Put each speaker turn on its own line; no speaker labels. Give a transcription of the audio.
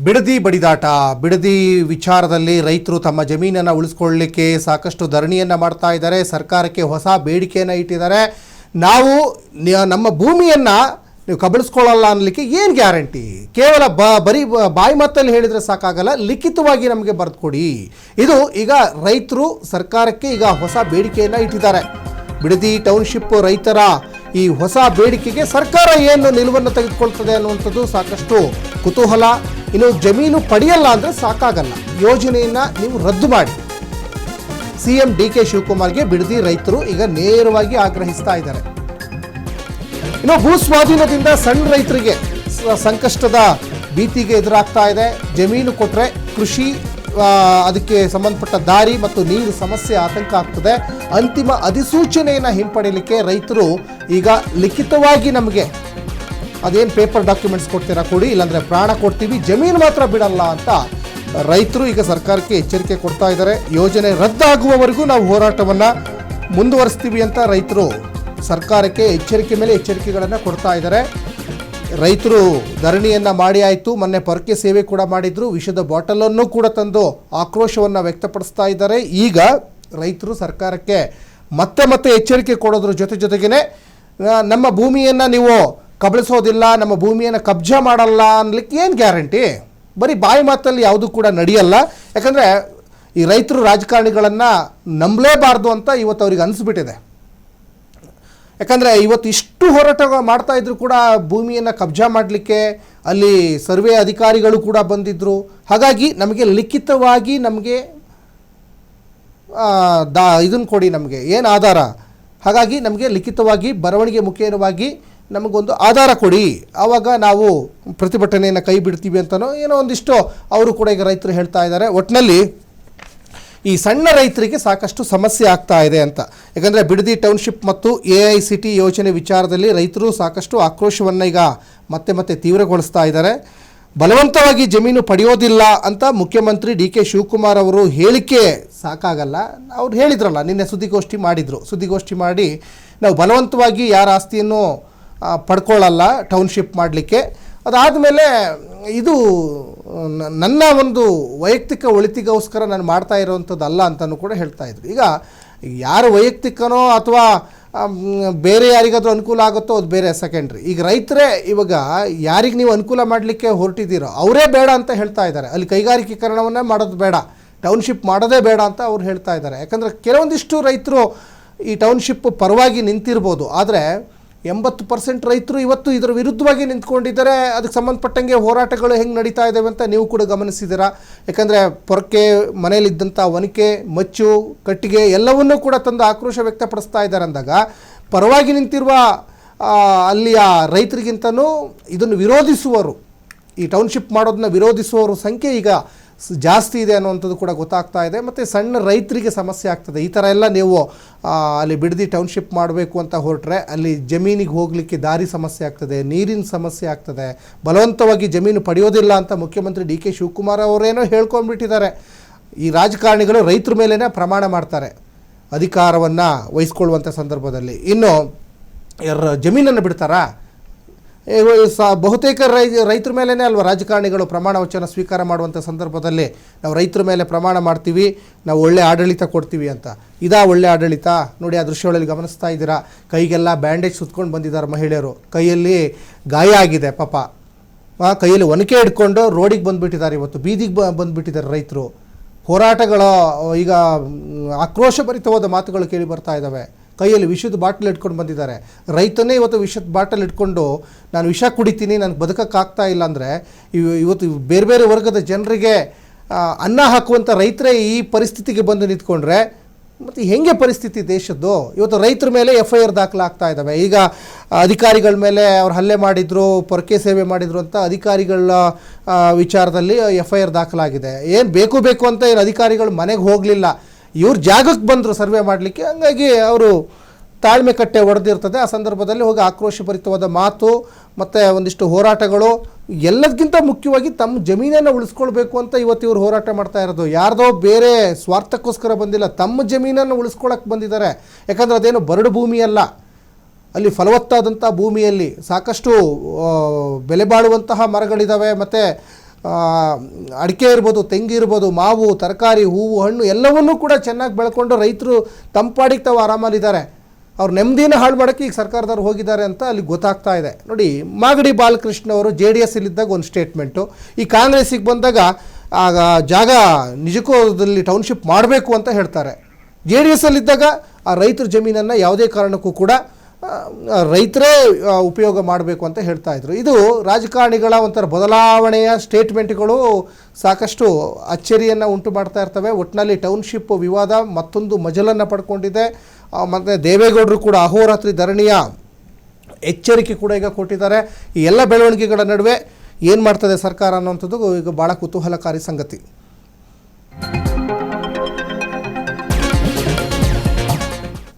ಬಿಡದಿ ಬಡಿದಾಟ ಬಿಡದಿ ವಿಚಾರದಲ್ಲಿ ರೈತರು ತಮ್ಮ ಜಮೀನನ್ನು ಉಳಿಸ್ಕೊಳ್ಳಲಿಕ್ಕೆ ಸಾಕಷ್ಟು ಧರಣಿಯನ್ನು ಮಾಡ್ತಾ ಇದ್ದಾರೆ. ಸರ್ಕಾರಕ್ಕೆ ಹೊಸ ಬೇಡಿಕೆಯನ್ನು ಇಟ್ಟಿದ್ದಾರೆ. ನಾವು ನಮ್ಮ ಭೂಮಿಯನ್ನು ನೀವು ಕಬಳಿಸ್ಕೊಳ್ಳಲ್ಲ ಅನ್ನಲಿಕ್ಕೆ ಏನು ಗ್ಯಾರಂಟಿ? ಕೇವಲ ಬರೀ ಬಾಯಿ ಮಾತಲ್ಲಿ ಹೇಳಿದರೆ ಸಾಕಾಗಲ್ಲ, ಲಿಖಿತವಾಗಿ ನಮಗೆ ಬರೆದು ಕೊಡಿ. ಇದು ಈಗ ರೈತರು ಸರ್ಕಾರಕ್ಕೆ ಈಗ ಹೊಸ ಬೇಡಿಕೆಯನ್ನು ಇಟ್ಟಿದ್ದಾರೆ. ಬಿಡದಿ ಟೌನ್ಶಿಪ್ ರೈತರ ಈ ಹೊಸ ಬೇಡಿಕೆಗೆ ಸರ್ಕಾರ ಏನು ನಿಲುವನ್ನು ತೆಗೆದುಕೊಳ್ತದೆ ಅನ್ನುವಂಥದ್ದು ಸಾಕಷ್ಟು ಕುತೂಹಲ. ಇನ್ನು ಜಮೀನು ಪಡೆಯಲ್ಲ ಅಂದರೆ ಸಾಕಾಗಲ್ಲ, ಯೋಜನೆಯನ್ನು ನೀವು ರದ್ದು ಮಾಡಿ. ಸಿಎಂ ಡಿ.ಕೆ. ಶಿವಕುಮಾರ್ಗೆ ಬಿಡದಿ ರೈತರು ಈಗ ನೇರವಾಗಿ ಆಗ್ರಹಿಸ್ತಾ ಇದ್ದಾರೆ. ಇನ್ನು ಭೂ ಸ್ವಾಧೀನದಿಂದ ಸಣ್ಣ ರೈತರಿಗೆ ಸಂಕಷ್ಟದ ಭೀತಿಗೆ ಎದುರಾಗ್ತಾ ಇದೆ. ಜಮೀನು ಕೊಟ್ಟರೆ ಕೃಷಿ ಅದಕ್ಕೆ ಸಂಬಂಧಪಟ್ಟ ದಾರಿ ಮತ್ತು ನೀರು ಸಮಸ್ಯೆ ಆತಂಕ ಆಗ್ತದೆ. ಅಂತಿಮ ಅಧಿಸೂಚನೆಯನ್ನು ಹಿಂಪಡೆಯಲಿಕ್ಕೆ ರೈತರು ಈಗ ಲಿಖಿತವಾಗಿ ನಮಗೆ ಅದೇನು ಪೇಪರ್ ಡಾಕ್ಯುಮೆಂಟ್ಸ್ ಕೊಡ್ತೀರಾ ಕೊಡಿ, ಇಲ್ಲಾಂದರೆ ಪ್ರಾಣ ಕೊಡ್ತೀವಿ, ಜಮೀನು ಮಾತ್ರ ಬಿಡಲ್ಲ ಅಂತ ರೈತರು ಈಗ ಸರ್ಕಾರಕ್ಕೆ ಎಚ್ಚರಿಕೆ ಕೊಡ್ತಾ ಇದ್ದಾರೆ. ಯೋಜನೆ ರದ್ದಾಗುವವರೆಗೂ ನಾವು ಹೋರಾಟವನ್ನು ಮುಂದುವರಿಸ್ತೀವಿ ಅಂತ ರೈತರು ಸರ್ಕಾರಕ್ಕೆ ಎಚ್ಚರಿಕೆ ಮೇಲೆ ಎಚ್ಚರಿಕೆಗಳನ್ನು ಕೊಡ್ತಾ ಇದ್ದಾರೆ. ರೈತರು ಧರಣಿಯನ್ನು ಮಾಡಿ ಆಯಿತು, ಮೊನ್ನೆ ಪೊರಕೆ ಸೇವೆ ಕೂಡ ಮಾಡಿದರು, ವಿಷದ ಬಾಟಲನ್ನು ಕೂಡ ತಂದು ಆಕ್ರೋಶವನ್ನು ವ್ಯಕ್ತಪಡಿಸ್ತಾ ಇದ್ದಾರೆ. ಈಗ ರೈತರು ಸರ್ಕಾರಕ್ಕೆ ಮತ್ತೆ ಎಚ್ಚರಿಕೆ ಕೊಡೋದ್ರ ಜೊತೆಗೇ ನಮ್ಮ ಭೂಮಿಯನ್ನು ನೀವು ಕಬಳಿಸೋದಿಲ್ಲ, ನಮ್ಮ ಭೂಮಿಯನ್ನು ಕಬ್ಜಾ ಮಾಡಲ್ಲ ಅನ್ನಲಿಕ್ಕೆ ಏನು ಗ್ಯಾರಂಟಿ? ಬರೀ ಬಾಯಿ ಮಾತಲ್ಲಿ ಯಾವುದೂ ಕೂಡ ನಡೆಯಲ್ಲ. ಯಾಕಂದರೆ ಈ ರೈತರು ರಾಜಕಾರಣಿಗಳನ್ನು ನಂಬಲೇಬಾರ್ದು ಅಂತ ಇವತ್ತು ಅವ್ರಿಗೆ ಅನಿಸ್ಬಿಟ್ಟಿದೆ. ಯಾಕಂದರೆ ಇವತ್ತು ಇಷ್ಟು ಹೋರಾಟ ಮಾಡ್ತಾ ಇದ್ರು ಕೂಡ ಭೂಮಿಯನ್ನು ಕಬ್ಜಾ ಮಾಡಲಿಕ್ಕೆ ಅಲ್ಲಿ ಸರ್ವೆ ಅಧಿಕಾರಿಗಳು ಕೂಡ ಬಂದಿದ್ದರು. ಹಾಗಾಗಿ ನಮಗೆ ಲಿಖಿತವಾಗಿ ನಮಗೆ ಇದನ್ನು ಕೊಡಿ, ನಮಗೆ ಏನು ಆಧಾರ, ಹಾಗಾಗಿ ನಮಗೆ ಲಿಖಿತವಾಗಿ ಬರವಣಿಗೆ ಮುಖೇನವಾಗಿ ನಮಗೊಂದು ಆಧಾರ ಕೊಡಿ, ಆವಾಗ ನಾವು ಪ್ರತಿಭಟನೆಯನ್ನು ಕೈ ಬಿಡ್ತೀವಿ ಅಂತನೋ ಏನೋ ಒಂದಿಷ್ಟು ಅವರು ಕೂಡ ಈಗ ರೈತರು ಹೇಳ್ತಾ ಇದ್ದಾರೆ. ಒಟ್ಟಿನಲ್ಲಿ ಈ ಸಣ್ಣ ರೈತರಿಗೆ ಸಾಕಷ್ಟು ಸಮಸ್ಯೆ ಆಗ್ತಾ ಇದೆ ಅಂತ. ಯಾಕಂದರೆ ಬಿಡದಿ ಟೌನ್ಶಿಪ್ ಮತ್ತು AICT ಯೋಜನೆ ವಿಚಾರದಲ್ಲಿ ರೈತರು ಸಾಕಷ್ಟು ಆಕ್ರೋಶವನ್ನು ಈಗ ಮತ್ತೆ ತೀವ್ರಗೊಳಿಸ್ತಾ ಇದ್ದಾರೆ. ಬಲವಂತವಾಗಿ ಜಮೀನು ಪಡೆಯೋದಿಲ್ಲ ಅಂತ ಮುಖ್ಯಮಂತ್ರಿ ಡಿ.ಕೆ. ಶಿವಕುಮಾರ್ ಅವರು ಹೇಳಿಕೆ ಸಾಕಾಗಲ್ಲ. ಅವ್ರು ಹೇಳಿದ್ರಲ್ಲ, ನಿನ್ನೆ ಸುದ್ದಿಗೋಷ್ಠಿ ಮಾಡಿ ನಾವು ಬಲವಂತವಾಗಿ ಯಾರ ಆಸ್ತಿಯನ್ನು ಪಡ್ಕೊಳ್ಳಲ್ಲ ಟೌನ್ಶಿಪ್ ಮಾಡಲಿಕ್ಕೆ. ಅದಾದಮೇಲೆ ಇದು ನನ್ನ ಒಂದು ವೈಯಕ್ತಿಕ ಒಳಿತಿಗೋಸ್ಕರ ನಾನು ಮಾಡ್ತಾ ಇರೋವಂಥದ್ದಲ್ಲ ಅಂತಲೂ ಕೂಡ ಹೇಳ್ತಾ ಇದ್ರು. ಈಗ ಯಾರು ವೈಯಕ್ತಿಕನೋ ಅಥವಾ ಬೇರೆ ಯಾರಿಗಾದ್ರೂ ಅನುಕೂಲ ಆಗುತ್ತೋ ಅದು ಬೇರೆ ಸೆಕೆಂಡ್ರಿ. ಈಗ ರೈತರೇ ಇವಾಗ ಯಾರಿಗೆ ನೀವು ಅನುಕೂಲ ಮಾಡಲಿಕ್ಕೆ ಹೊರಟಿದ್ದೀರೋ ಅವರೇ ಬೇಡ ಅಂತ ಹೇಳ್ತಾ ಇದ್ದಾರೆ. ಅಲ್ಲಿ ಕೈಗಾರಿಕೀಕರಣವನ್ನೇ ಮಾಡೋದು ಬೇಡ, ಟೌನ್ಶಿಪ್ ಮಾಡೋದೇ ಬೇಡ ಅಂತ ಅವ್ರು ಹೇಳ್ತಾ ಇದ್ದಾರೆ. ಯಾಕಂದರೆ ಕೆಲವೊಂದಿಷ್ಟು ರೈತರು ಈ ಟೌನ್ಶಿಪ್ ಪರವಾಗಿ ನಿಂತಿರ್ಬೋದು, ಆದರೆ 80% ರೈತರು ಇವತ್ತು ಇದರ ವಿರುದ್ಧವಾಗಿ ನಿಂತ್ಕೊಂಡಿದ್ದಾರೆ. ಅದಕ್ಕೆ ಸಂಬಂಧಪಟ್ಟಂಗೆ ಹೋರಾಟಗಳು ಹೆಂಗೆ ನಡೀತಾ ಇದ್ದಾವೆ ಅಂತ ನೀವು ಕೂಡ ಗಮನಿಸಿದ್ದೀರಾ. ಯಾಕಂದರೆ ಪೊರಕೆ ಮನೆಯಲ್ಲಿದ್ದಂಥ ಒನಕೆ, ಮಚ್ಚು, ಕಟ್ಟಿಗೆ ಎಲ್ಲವನ್ನೂ ಕೂಡ ತಂದು ಆಕ್ರೋಶ ವ್ಯಕ್ತಪಡಿಸ್ತಾ ಇದ್ದಾರೆ ಅಂದಾಗ ಪರವಾಗಿ ನಿಂತಿರುವ ಅಲ್ಲಿಯ ರೈತರಿಗಿಂತನೂ ಇದನ್ನು ವಿರೋಧಿಸುವವರು, ಈ ಟೌನ್ಶಿಪ್ ಮಾಡೋದನ್ನ ವಿರೋಧಿಸುವವರು ಸಂಖ್ಯೆ ಈಗ ಜಾಸ್ತಿ ಇದೆ ಅನ್ನುವಂಥದ್ದು ಕೂಡ ಗೊತ್ತಾಗ್ತಾ ಇದೆ. ಮತ್ತು ಸಣ್ಣ ರೈತರಿಗೆ ಸಮಸ್ಯೆ ಆಗ್ತದೆ. ಈ ಥರ ಎಲ್ಲ ನೀವು ಅಲ್ಲಿ ಬಿಡದಿ ಟೌನ್ಶಿಪ್ ಮಾಡಬೇಕು ಅಂತ ಹೊರಟ್ರೆ ಅಲ್ಲಿ ಜಮೀನಿಗೆ ಹೋಗಲಿಕ್ಕೆ ದಾರಿ ಸಮಸ್ಯೆ ಆಗ್ತದೆ, ನೀರಿನ ಸಮಸ್ಯೆ ಆಗ್ತದೆ. ಬಲವಂತವಾಗಿ ಜಮೀನು ಪಡೆಯೋದಿಲ್ಲ ಅಂತ ಮುಖ್ಯಮಂತ್ರಿ ಡಿ.ಕೆ. ಶಿವಕುಮಾರ್ ಅವರೇನೋ ಹೇಳ್ಕೊಂಡ್ಬಿಟ್ಟಿದ್ದಾರೆ. ಈ ರಾಜಕಾರಣಿಗಳು ರೈತರ ಮೇಲೇ ಪ್ರಮಾಣ ಮಾಡ್ತಾರೆ ಅಧಿಕಾರವನ್ನು ವಹಿಸ್ಕೊಳ್ಳುವಂಥ ಸಂದರ್ಭದಲ್ಲಿ. ಇನ್ನು ಜಮೀನನ್ನು ಬಿಡ್ತಾರಾ? ಬಹುತೇಕ ರೈತರ ಮೇಲೇ ಅಲ್ವಾ ರಾಜಕಾರಣಿಗಳು ಪ್ರಮಾಣ ವಚನ ಸ್ವೀಕಾರ ಮಾಡುವಂಥ ಸಂದರ್ಭದಲ್ಲಿ ನಾವು ರೈತರ ಮೇಲೆ ಪ್ರಮಾಣ ಮಾಡ್ತೀವಿ, ನಾವು ಒಳ್ಳೆ ಆಡಳಿತ ಕೊಡ್ತೀವಿ ಅಂತ. ಇದಾ ಒಳ್ಳೆ ಆಡಳಿತ? ನೋಡಿ, ಆ ದೃಶ್ಯಗಳಲ್ಲಿ ಗಮನಿಸ್ತಾ ಇದ್ದೀರಾ, ಕೈಗೆಲ್ಲ ಬ್ಯಾಂಡೇಜ್ ಸುತ್ಕೊಂಡು ಬಂದಿದ್ದಾರೆ ಮಹಿಳೆಯರು, ಕೈಯಲ್ಲಿ ಗಾಯ ಆಗಿದೆ ಪಾಪ, ಕೈಯಲ್ಲಿ ಒನಕೆ ಹಿಡ್ಕೊಂಡು ರೋಡಿಗೆ ಬಂದುಬಿಟ್ಟಿದ್ದಾರೆ, ಇವತ್ತು ಬೀದಿಗೆ ಬಂದುಬಿಟ್ಟಿದ್ದಾರೆ ರೈತರು. ಹೋರಾಟಗಳ ಈಗ ಆಕ್ರೋಶಭರಿತವಾದ ಮಾತುಗಳು ಕೇಳಿ ಬರ್ತಾ ಇದ್ದಾವೆ. ಕೈಯಲ್ಲಿ ವಿಷದ ಬಾಟಲ್ ಇಟ್ಕೊಂಡು ಬಂದಿದ್ದಾರೆ. ರೈತನೇ ಇವತ್ತು ವಿಷದ ಬಾಟಲ್ ಇಟ್ಕೊಂಡು ನಾನು ವಿಷ ಕುಡಿತೀನಿ, ನನಗೆ ಬದುಕೋಕ್ಕಾಗ್ತಾ ಇಲ್ಲ ಅಂದರೆ ಇವತ್ತು ಬೇರೆ ವರ್ಗದ ಜನರಿಗೆ ಅನ್ನ ಹಾಕುವಂಥ ರೈತರೇ ಈ ಪರಿಸ್ಥಿತಿಗೆ ಬಂದು ನಿಂತ್ಕೊಂಡ್ರೆ ಮತ್ತು ಹೆಂಗೆ ಪರಿಸ್ಥಿತಿ ದೇಶದ್ದು? ಇವತ್ತು ರೈತರ ಮೇಲೆ FIR ದಾಖಲಾಗ್ತಾ ಇದ್ದಾವೆ. ಈಗ ಅಧಿಕಾರಿಗಳ ಮೇಲೆ ಅವ್ರು ಹಲ್ಲೆ ಮಾಡಿದರು, ಪೊರಕೆ ಸೇವೆ ಮಾಡಿದರು ಅಂತ ಅಧಿಕಾರಿಗಳ ವಿಚಾರದಲ್ಲಿ FIR ದಾಖಲಾಗಿದೆ. ಏನು ಬೇಕು ಅಂತ ಏನು ಅಧಿಕಾರಿಗಳು ಮನೆಗೆ ಹೋಗಲಿಲ್ಲ, ಇವ್ರ ಜಾಗಕ್ಕೆ ಬಂದರು ಸರ್ವೆ ಮಾಡಲಿಕ್ಕೆ. ಹಂಗಾಗಿ ಅವರು ತಾಳ್ಮೆ ಕಟ್ಟೆ ಒಡೆದಿರ್ತದೆ. ಆ ಸಂದರ್ಭದಲ್ಲಿ ಹೋಗಿ ಆಕ್ರೋಶಭರಿತವಾದ ಮಾತು ಮತ್ತು ಒಂದಿಷ್ಟು ಹೋರಾಟಗಳು, ಎಲ್ಲದಕ್ಕಿಂತ ಮುಖ್ಯವಾಗಿ ತಮ್ಮ ಜಮೀನನ್ನು ಉಳಿಸ್ಕೊಳ್ಬೇಕು ಅಂತ ಇವತ್ತು ಇವರು ಹೋರಾಟ ಮಾಡ್ತಾ ಇರೋದು. ಯಾರ್ದೋ ಬೇರೆ ಸ್ವಾರ್ಥಕ್ಕೋಸ್ಕರ ಬಂದಿಲ್ಲ, ತಮ್ಮ ಜಮೀನನ್ನು ಉಳಿಸ್ಕೊಳ್ಳೋಕೆ ಬಂದಿದ್ದಾರೆ. ಯಾಕಂದರೆ ಅದೇನು ಬರಡು ಭೂಮಿ ಅಲ್ಲ, ಅಲ್ಲಿ ಫಲವತ್ತಾದಂಥ ಭೂಮಿಯಲ್ಲಿ ಸಾಕಷ್ಟು ಬೆಲೆ ಬಾಳುವಂತಹ ಮರಗಳಿದ್ದಾವೆ ಮತ್ತು ಅಡಿಕೆ ಇರ್ಬೋದು, ತೆಂಗು ಇರ್ಬೋದು, ಮಾವು, ತರಕಾರಿ, ಹೂವು, ಹಣ್ಣು ಎಲ್ಲವನ್ನೂ ಕೂಡ ಚೆನ್ನಾಗಿ ಬೆಳ್ಕೊಂಡು ರೈತರು ತಂಪಾಡಿಗೆ ತಾವು ಆರಾಮಲ್ಲಿದ್ದಾರೆ. ಅವ್ರು ನೆಮ್ಮದಿನ ಹಾಳು ಮಾಡೋಕ್ಕೆ ಈಗ ಸರ್ಕಾರದವ್ರು ಹೋಗಿದ್ದಾರೆ ಅಂತ ಅಲ್ಲಿ ಗೊತ್ತಾಗ್ತಾ ಇದೆ. ನೋಡಿ, ಮಾಗಡಿ ಬಾಲಕೃಷ್ಣ ಅವರು JDS ಇದ್ದಾಗ ಒಂದು ಸ್ಟೇಟ್ಮೆಂಟು, ಈ ಕಾಂಗ್ರೆಸ್ಸಿಗೆ ಬಂದಾಗ ಆಗ ಜಾಗ ನಿಜಕ್ಕೂ ಅದರಲ್ಲಿ ಟೌನ್ಶಿಪ್ ಮಾಡಬೇಕು ಅಂತ ಹೇಳ್ತಾರೆ. JDS ಅಲ್ಲಿದ್ದಾಗ ಆ ರೈತರ ಜಮೀನನ್ನು ಯಾವುದೇ ಕಾರಣಕ್ಕೂ ಕೂಡ ರೈತರೇ ಉಪಯೋಗ ಮಾಡಬೇಕು ಅಂತ ಹೇಳ್ತಾ ಇದ್ರು. ಇದು ರಾಜಕಾರಣಿಗಳ ಒಂಥರ ಬದಲಾವಣೆಯ ಸ್ಟೇಟ್ಮೆಂಟ್ಗಳು ಸಾಕಷ್ಟು ಅಚ್ಚರಿಯನ್ನು ಉಂಟು ಮಾಡ್ತಾ ಇರ್ತವೆ. ಒಟ್ಟಿನಲ್ಲಿ ಟೌನ್ಶಿಪ್ ವಿವಾದ ಮತ್ತೊಂದು ಮಜಲನ್ನು ಪಡ್ಕೊಂಡಿದೆ. ಮತ್ತು ದೇವೇಗೌಡರು ಕೂಡ ಅಹೋರಾತ್ರಿ ಧರಣಿಯ ಎಚ್ಚರಿಕೆ ಕೂಡ ಈಗ ಕೊಟ್ಟಿದ್ದಾರೆ. ಈ ಎಲ್ಲ ಬೆಳವಣಿಗೆಗಳ ನಡುವೆ ಏನು ಮಾಡ್ತದೆ ಸರ್ಕಾರ ಅನ್ನೋಂಥದ್ದು ಈಗ ಭಾಳ ಕುತೂಹಲಕಾರಿ ಸಂಗತಿ.